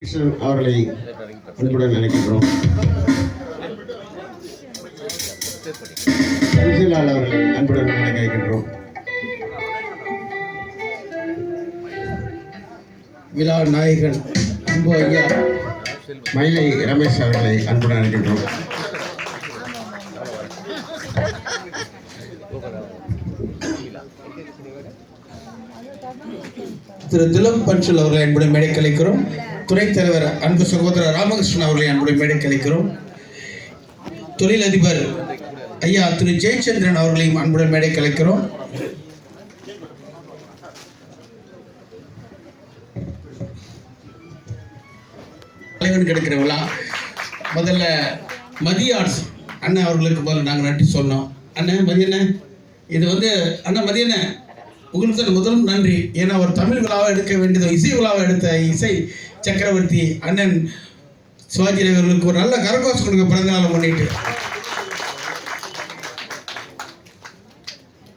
அவர்களை அன்புடன் நினைக்கின்றோம். சசிலால் அவர்களை அன்புடன் நினைக்கின்றோம். விழா நாயகன் அன்பு ஐயா மயிலை ரமேஷ் அவர்களை அன்புடன் நினைக்கின்றோம். திரு திலம் பன்சல் அவர்களை அன்புடன் மேடை கலைக்கிறோம். துணைத் தலைவர் அன்பு சகோதரர் ராமகிருஷ்ணன் அவர்களை அன்புடன் மேடை கலைக்கிறோம். தொழிலதிபர் ஐயா திரு ஜெயச்சந்திரன் அவர்களையும் அன்புடன் மேடை கலைக்கிறோம். தலைவன் கிடைக்கிற விழா முதல்ல மதிய ஆர்ட்ஸ் அண்ணன் அவர்களுக்கு முதல்ல நாங்கள் நன்றி சொன்னோம். அண்ணன் மதியண்ணன் இது அண்ணா மதியண்ணன் உங்களுக்கு முதலும் நன்றி. ஏன்னா ஒரு தமிழ் விழாவை எடுக்க வேண்டியது இசை விழாவை எடுத்த இசை சக்கரவர்த்தி அண்ணன் சிவாஜி அவர்களுக்கு ஒரு நல்ல கரகோஷம் கொடுங்க பிறந்தநாளை முன்னிட்டு.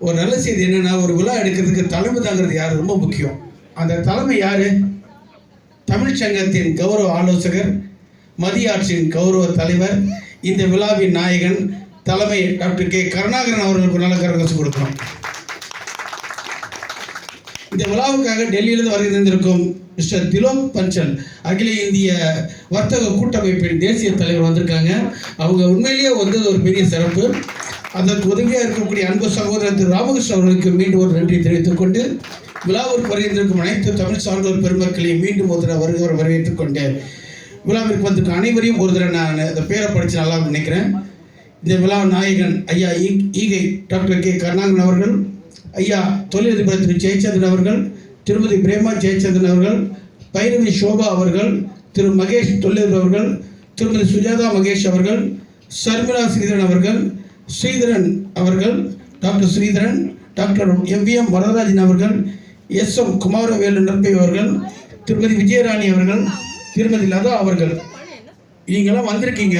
ஒரு நல்ல செய்தி என்னன்னா ஒரு விழா எடுக்கிறதுக்கு தலைமை தாங்கிறது யார் ரொம்ப முக்கியம். அந்த தலைமை யாரு? தமிழ்ச்சங்கத்தின் கௌரவ ஆலோசகர், மதிய ஆட்சியின் கௌரவ தலைவர், இந்த விழாவின் நாயகன் தலைமை டாக்டர் கே கருணாகரன் அவர்களுக்கு நல்ல கரகோஷம் கொடுக்கணும். இந்த விழாவுக்காக டெல்லியிலிருந்து வருகை தந்திருக்கும் மிஸ்டர் திலோக் பன்சல் அகில இந்திய வர்த்தக கூட்டமைப்பின் தேசிய தலைவர் வந்திருக்காங்க. அவங்க உண்மையிலேயே ஒரு பெரிய சிறப்பு. அதற்கு உதவியாக இருக்கக்கூடிய அன்பு சகோதரர் திரு ராமகிருஷ்ணன் அவர்களுக்கு மீண்டும் ஒரு நன்றி தெரிவித்துக் கொண்டு விழாவிற்கு வருகின்றிருக்கும் அனைத்து தமிழ் சான்றோர் பெருமக்களையும் மீண்டும் ஒரு தடவை வரவேற்றுக் கொண்டு விழாவிற்கு வந்திருக்கும் அனைவரையும் ஒரு தடவை நான் இந்த பேரை படித்து நல்லா நினைக்கிறேன். இந்த விழா நாயகன் ஐயா ஈகை டாக்டர் கே கருணாகரன் அவர்கள், ஐயா தொழிலதிபர் திரு ஜெயச்சந்திரன் அவர்கள், திருமதி பிரேமா ஜெயச்சந்திரன் அவர்கள், பைரவி சோபா அவர்கள், திரு மகேஷ் தொழிலதிபர் அவர்கள், திருமதி சுஜாதா மகேஷ் அவர்கள், சர்மிளா ஸ்ரீதரன் அவர்கள், ஸ்ரீதரன் அவர்கள், doctor Sridharan, doctor M Varadarajan அவர்கள், எம் குமாரவேலு நற்பை அவர்கள், திருமதி விஜயராணி அவர்கள், திருமதி லதா அவர்கள், நீங்களாம் வந்திருக்கீங்க.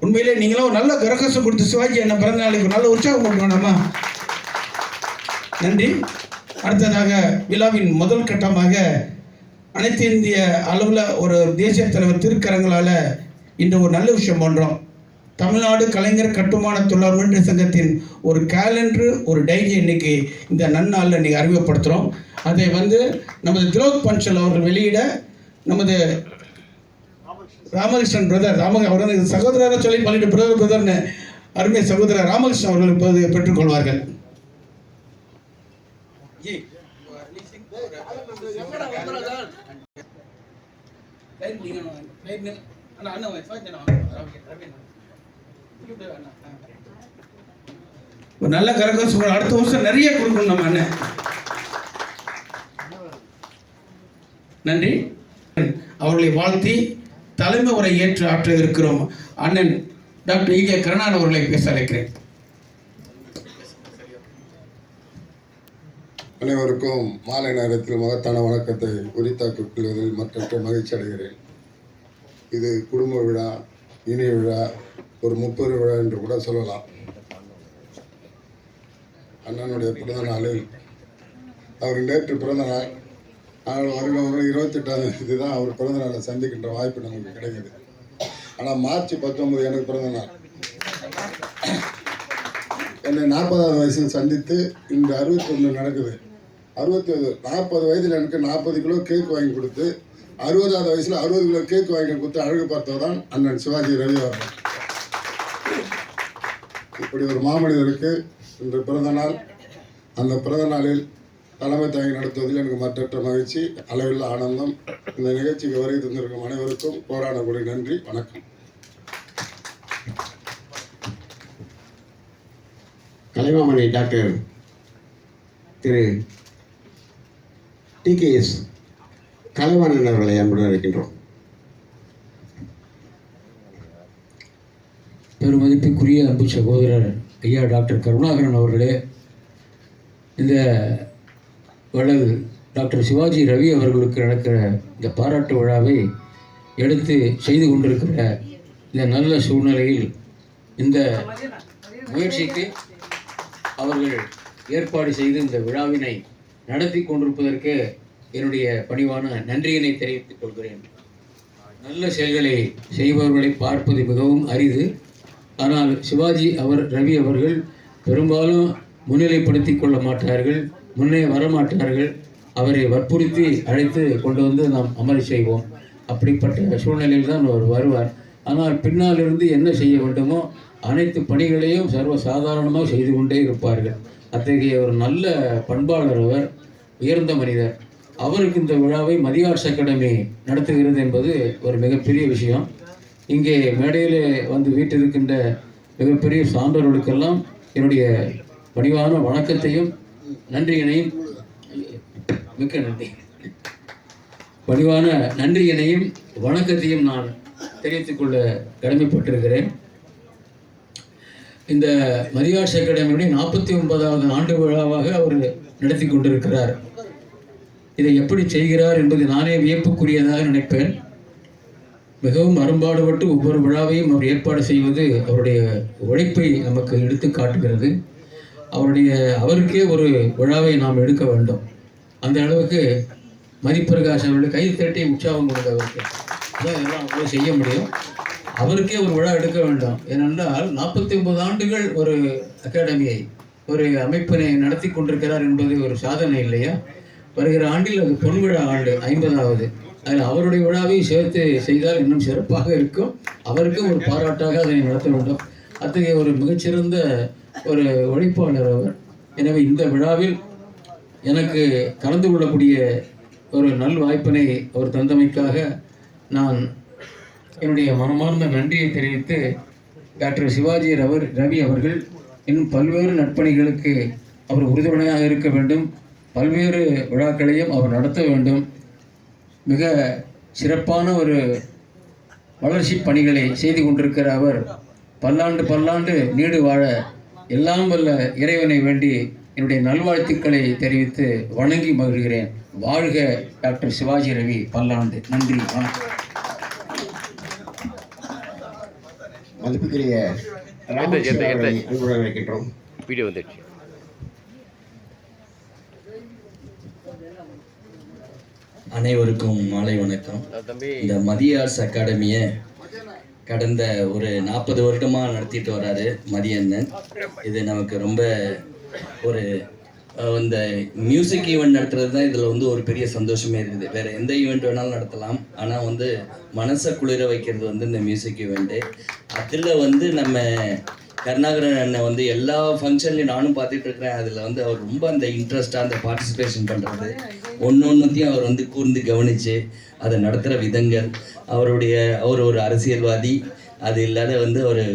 உண்மையிலே நீங்களாம் ஒரு நல்ல கரகோஷம் கொடுத்து சிவாஜி என்ன பிறந்த நாளைக்கு நல்ல உற்சாகம் கொடுக்கணுமா? நன்றி. அடுத்ததாக விழாவின் முதல் கட்டமாக அனைத்து இந்திய அளவில் ஒரு தேசிய தலைவர் திருக்கரங்களால் இன்று ஒரு நல்ல விஷயம் பண்ணுறோம். தமிழ்நாடு கலைஞர் கட்டுமான தொழிலாளர் முன்னேற்ற சங்கத்தின் ஒரு கேலண்டரு, ஒரு டைரி இன்னைக்கு இந்த நன்னாளில் இன்னைக்கு அறிமுகப்படுத்துகிறோம். அதை நமது திலோக் பன்சல் அவர்கள் வெளியிட நமது ராமகிருஷ்ணன் பிரதர் அவர் சகோதரரை சொல்லி பண்ணிட்டு பிரதர்னு அருமை சகோதரர் ராமகிருஷ்ணன் அவர்கள் இப்போது பெற்றுக்கொள்வார்கள். ஒரு நல்ல கரகோஷம் அடுத்த வருஷம் நிறைய கொடுக்கணும் நம்ம அண்ணன். நன்றி. அவர்களை வாழ்த்தி தலைமை உரை ஏற்று ஆற்ற இருக்கிறோம் அண்ணன் டாக்டர் ஈகே கருணாகரன் அவர்களை பேச அழைக்கிறேன். அனைவருக்கும் மாலை நேரத்தில் மகத்தான வணக்கத்தை உரித்தாக்கிக் கொள்வதில் மற்ற மகிழ்ச்சி அடைகிறேன். இது குடும்ப விழா, இனிய விழா, ஒரு முப்பெரு விழா என்று கூட சொல்லலாம். அண்ணனுடைய பிறந்த நாளில் அவர் நேற்று பிறந்த நாள், வருகிற 28ஆம் தேதி தான் அவர் பிறந்த நாளை சந்திக்கின்ற வாய்ப்பு நமக்கு கிடைக்குது. ஆனால் மார்ச் 19 எனக்கு பிறந்த நாள். என்னை 40வது வயசில் சந்தித்து இன்று 61 நடக்குது. 40 வயதில் எனக்கு 40 கிலோ கேக் வாங்கி கொடுத்து 60வது வயசில் 60 கிலோ கேக் வாங்கி கொடுத்து அழகு பார்த்ததான் அண்ணன் சிவாஜி ரவி அவர்கள். இப்படி ஒரு மாமனிதருக்கு இன்று பிறந்த நாள். அந்த பிறந்த நாளில் தலைமை தாங்கி நடத்துவதில் எனக்கு மற்ற மகிழ்ச்சி, அளவில்லா ஆனந்தம். இந்த நிகழ்ச்சிக்கு வருகை தந்திருக்கும் அனைவருக்கும் போராட கூடிய நன்றி, வணக்கம். கலைமாமணி டாக்டர் திரு TKS கலைவாணன் அவர்களை அன்புடன் இருக்கின்றோம். பெருமதிப்புக்குரிய அன்பு சகோதரர் ஐயா டாக்டர் கருணாகரன் அவர்களே, இந்த வள்ளல் டாக்டர் சிவாஜி ரவி அவர்களுக்கு நடக்கிற இந்த பாராட்டு விழாவை எடுத்து செய்து கொண்டிருக்கிற இந்த நல்ல சூழ்நிலையில் இந்த முயற்சிக்கு அவர்கள் ஏற்பாடு செய்து இந்த விழாவினை நடத்தி கொண்டிருப்பதற்கு என்னுடைய பணிவான நன்றியினை தெரிவித்துக் கொள்கிறேன். நல்ல செயல்களை செய்பவர்களை பார்ப்பது மிகவும் அரிது. ஆனால் சிவாஜி ரவி அவர்கள் பெரும்பாலும் முன்னிலைப்படுத்தி கொள்ள மாட்டார்கள், முன்னே வரமாட்டார்கள். அவரை வற்புறுத்தி அழைத்து கொண்டு வந்து நாம் அமர செய்வோம். அப்படிப்பட்ட சூழ்நிலையில் தான் அவர் வருவார். ஆனால் பின்னால் இருந்து என்ன செய்ய வேண்டுமோ அனைத்து பணிகளையும் சர்வ சாதாரணமாக செய்து கொண்டே இருப்பார்கள். அத்தகைய ஒரு நல்ல பண்பாளர் அவர், உயர்ந்த மனிதர். அவருக்கு இந்த விழாவை மதிய ஆர்ட்ஸ் அகாடமி நடத்துகிறது என்பது ஒரு மிகப்பெரிய விஷயம். இங்கே மேடையில் வந்து வீட்டிருக்கின்ற மிகப்பெரிய சான்றோர்களுக்கெல்லாம் என்னுடைய பணிவான வணக்கத்தையும் நன்றியினையும், மிக்க நன்றி, பணிவான நன்றியினையும் வணக்கத்தையும் நான் தெரிவித்துக் கொள்ள கடமைப்பட்டிருக்கிறேன். இந்த மதிய ஆர்ட்ஸ் அகாடமியுடைய 49வது ஆண்டு விழாவாக அவர் நடத்தி கொண்டிருக்கிறார். இதை எப்படி செய்கிறார் என்பது நானே வியப்புக்குரியதாக நினைப்பேன். மிகவும் அரும்பாடுபட்டு ஒவ்வொரு விழாவையும் அவர் ஏற்பாடு செய்வது அவருடைய உழைப்பை நமக்கு எடுத்து காட்டுகிறது. அவருக்கே ஒரு விழாவை நாம் எடுக்க வேண்டும். அந்த அளவுக்கு மதிப்பிரகாஷ் அவருடைய கை தட்டி உற்சாகம் கொடுக்க அவருக்கு இதெல்லாம் அவ்வளோ செய்ய முடியும். அவருக்கே ஒரு விழா எடுக்க வேண்டும். ஏனென்றால் 49 ஆண்டுகள் ஒரு அகாடமியை, ஒரு அமைப்பினை நடத்தி கொண்டிருக்கிறார் என்பது ஒரு சாதனை இல்லையா? வருகிற ஆண்டில் அது பொன் விழா ஆண்டு 50வது. அதில் அவருடைய விழாவை சேர்த்து செய்தால் இன்னும் சிறப்பாக இருக்கும். அவருக்கும் ஒரு பாராட்டாக அதை நடத்த வேண்டும். அத்தகைய ஒரு மிகச்சிறந்த ஒரு உழைப்பாளர் அவர். எனவே இந்த விழாவில் எனக்கு கலந்து கொள்ளக்கூடிய ஒரு நல் வாய்ப்பினை அவர் தந்தமைக்காக நான் என்னுடைய மனமார்ந்த நன்றியை தெரிவித்து, டாக்டர் சிவாஜி ரவி அவர்கள் இன்னும் பல்வேறு நற்பணிகளுக்கு அவர் உறுதுணையாக இருக்க வேண்டும். பல்வேறு விழாக்களையும் அவர் நடத்த வேண்டும். மிக சிறப்பான ஒரு வளர்ச்சி பணிகளை செய்து கொண்டிருக்கிற அவர் பல்லாண்டு நீடு வாழ எல்லாம் வல்ல இறைவனை வேண்டி என்னுடைய நல்வாழ்த்துக்களை தெரிவித்து வணங்கி மகிழ்கிறேன். வாழ்க டாக்டர் சிவாஜி ரவி பல்லாண்டு. நன்றி, வணக்கம். மதிப்புக்குரிய ராமகிருஷ்ணன் அவர்களை அன்புடன் அழைக்கின்றோம். வீடியோ வந்துடுச்சு. அனைவருக்கும் மாலை வணக்கம். இந்த மதிய ஆர்ட்ஸ் அகாடமியை கடந்த ஒரு 40 வருடமாக நடத்திட்டு வராரு மதியண்ணன். இது நமக்கு ரொம்ப ஒரு இந்த மியூசிக் ஈவெண்ட் நடத்துறது தான் இதில் வந்து ஒரு பெரிய சந்தோஷமே இருக்குது. வேறு எந்த ஈவெண்ட் வேணாலும் நடத்தலாம், ஆனால் வந்து மனசை குளிர வைக்கிறது வந்து இந்த மியூசிக் ஈவெண்ட்டு. அதில் வந்து நம்ம கருணாகரன் அண்ணன் வந்து எல்லா ஃபங்க்ஷன்லையும் நானும் பார்த்துட்டு இருக்கிறேன். அதில் வந்து அவர் ரொம்ப அந்த இன்ட்ரெஸ்டாக அந்த பார்ட்டிசிபேஷன் பண்ணுறது, ஒன்றொன்றுத்தையும் அவர் வந்து கூர்ந்து கவனித்து அதை நடத்துகிற விதங்கள், அவர் ஒரு அரசியல்வாதி. அது இல்லாத வந்து ஒரு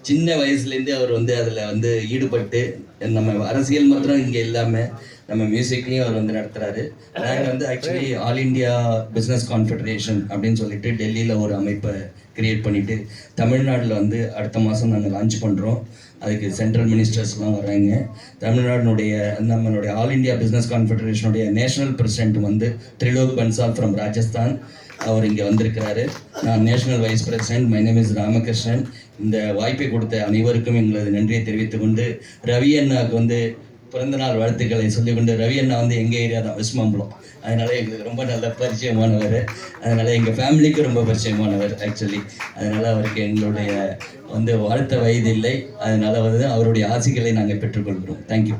சின்ன வயசுலேருந்தே அவர் வந்து அதில் வந்து ஈடுபட்டு நம்ம அரசியல் மாத்திரம் இங்கே இல்லாமல் நம்ம மியூசிக்லேயும் அவர் வந்து நடத்துகிறாரு. நாங்கள் வந்து actually all India business confederation அப்படின்னு சொல்லிட்டு டெல்லியில் ஒரு அமைப்பை கிரியேட் பண்ணிவிட்டு தமிழ்நாட்டில் வந்து அடுத்த மாதம் நாங்கள் லான்ச் பண்ணுறோம். அதுக்கு சென்ட்ரல் மினிஸ்டர்ஸ்லாம் வராங்க. தமிழ்நாடுனுடைய நம்மளுடைய ஆல் இண்டியா பிஸ்னஸ் கான்ஃபெடரேஷனுடைய நேஷனல் பிரசிடென்ட் வந்து திரிலோக் பன்சால் ஃப்ரம் ராஜஸ்தான், அவர் இங்கே வந்திருக்கிறாரு. நான் national vice president, my name is Ramakrishnan. இந்த வாய்ப்பை கொடுத்த அனைவருக்கும் எங்களது நன்றியை தெரிவித்துக்கொண்டு, ரவி அண்ணாவுக்கு வந்து பிறந்தநாள் வாழ்த்துக்களை சொல்லிக்கொண்டு, ரவி அண்ணா வந்து எங்கள் ஏரியா தான், வெஸ்ட் மாம்பலம். அதனால் எங்களுக்கு ரொம்ப நல்ல பரிச்சயமானவர். அதனால் எங்கள் ஃபேமிலிக்கும் ரொம்ப பரிச்சயமானவர் ஆக்சுவலி. அதனால் அவருக்கு எங்களுடைய வந்து வாழ்த்த வயதில்லை. அதனால் வந்து அவருடைய ஆசைகளை நாங்கள் பெற்றுக்கொள்கிறோம். தேங்க்யூ.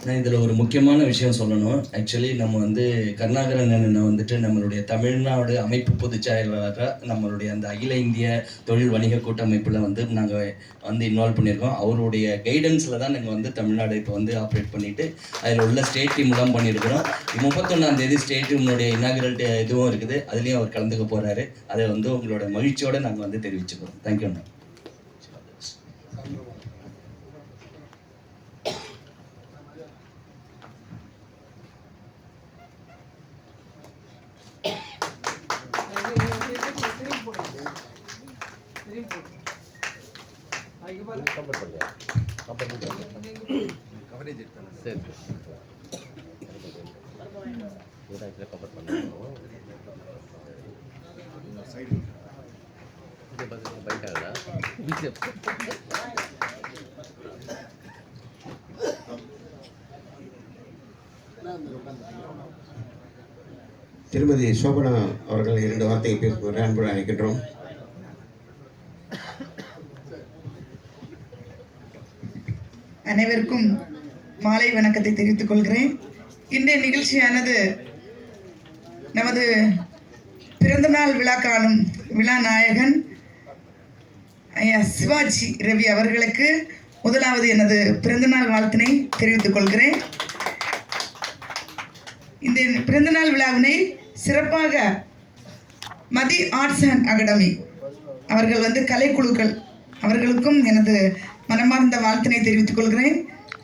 நான் இதில் ஒரு முக்கியமான விஷயம் சொல்லணும். ஆக்சுவலி நம்ம வந்து கருணாகரன் அண்ணனை வந்துட்டு நம்மளுடைய தமிழ்நாடு அமைப்பு பொதுச் செயலாளராக நம்மளுடைய அந்த அகில இந்திய தொழில் வணிக கூட்டமைப்பில் வந்து நாங்கள் வந்து இன்வால்வ் பண்ணியிருக்கோம். அவருடைய கைடன்ஸில் தான் நாங்கள் வந்து தமிழ்நாடு இப்போ வந்து ஆப்ரேட் பண்ணிவிட்டு அதில் உள்ள ஸ்டேட் டீம்லாம் பண்ணியிருக்கிறோம். 31ஆம் தேதி ஸ்டேட் டீம்னுடைய இனாகரல் இதுவும் இருக்குது, அதுலேயும் அவர் கலந்துக்க போகிறாரு. அதை வந்து உங்களோட மகிழ்ச்சியோடு நாங்கள் வந்து தெரிவிச்சுக்கிறோம். தேங்க்யூ அண்ணா. திருமதி சோபனா அவர்கள் 2 வார்த்தையை பேசுமாறு அன்புடன் அழைக்கின்றோம். அனைவருக்கும் மாலை வணக்கத்தை தெரிவித்துக் கொள்கிறேன். இன்றைய நிகழ்ச்சியானது நமது பிறந்தநாள் விழா காணும் விழா நாயகன் ஐயா சிவாஜி ரவி அவர்களுக்கு முதலாவது எனது பிறந்தநாள் வாழ்த்தினை தெரிவித்துக் கொள்கிறேன். இந்த பிறந்தநாள் விழாவினை சிறப்பாக மதி ஆர்ட்ஸ் அண்ட் அகாடமி அவர்கள் கலைக்குழுக்கள் அவர்களுக்கும் எனது மனமார்ந்த வாழ்த்தினை தெரிவித்துக் கொள்கிறேன்.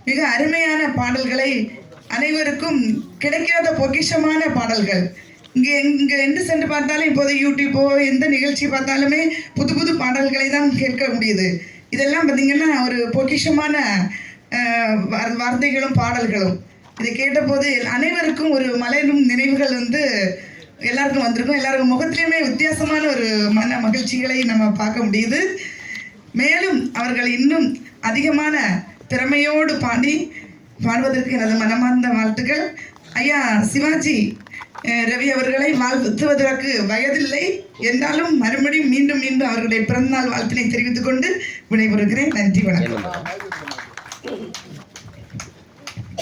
மிக அருமையான பாடல்களை, அனைவருக்கும் கிடைக்காத பொக்கிஷமான பாடல்கள். இங்கே எந்த சென்று பார்த்தாலும் இப்போது யூடியூப்போ எந்த நிகழ்ச்சி பார்த்தாலுமே புது புது பாடல்களை தான் கேட்க முடியுது. இதெல்லாம் பார்த்திங்கன்னா ஒரு பொக்கிஷமான வார்த்தைகளும் பாடல்களும். இதை கேட்டபோது அனைவருக்கும் ஒரு மலரும் நினைவுகள் எல்லாருக்கும் வந்திருக்கும். எல்லாருக்கும் முகத்திலையுமே வித்தியாசமான ஒரு மன மகிழ்ச்சிகளை நம்ம பார்க்க முடியுது. மேலும் அவர்கள் இன்னும் அதிகமான திறமையோடு பாடுவதற்கு எனது மனமார்ந்த வாழ்த்துக்கள். ஐயா சிவாஜி ரவி அவர்களை வாழ்த்துவதற்கு வயதில்லை என்றாலும் மறுபடியும் மீண்டும் மீண்டும் அவர்களுடைய பிறந்தநாள் வாழ்த்தினை தெரிவித்துக் கொண்டு விடைபெறுகிறேன். நன்றி, வணக்கம்.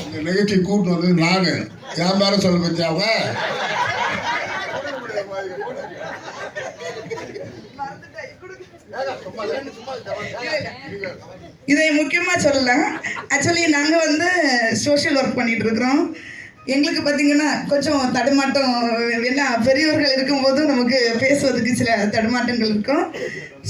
இந்த நிகழ்ச்சி கூட்டு வந்து நான் வியாபாரம் சொல்ல பற்றியாவ இதை முக்கியமாக சொல்லலாம். ஆக்சுவலி நாங்கள் சோஷியல் ஒர்க் பண்ணிட்டு இருக்கிறோம். எங்களுக்கு பார்த்தீங்கன்னா கொஞ்சம் தடுமாட்டம், என்ன பெரியவர்கள் இருக்கும்போதும் நமக்கு பேசுவதற்கு சில தடுமாட்டங்கள் இருக்கும்.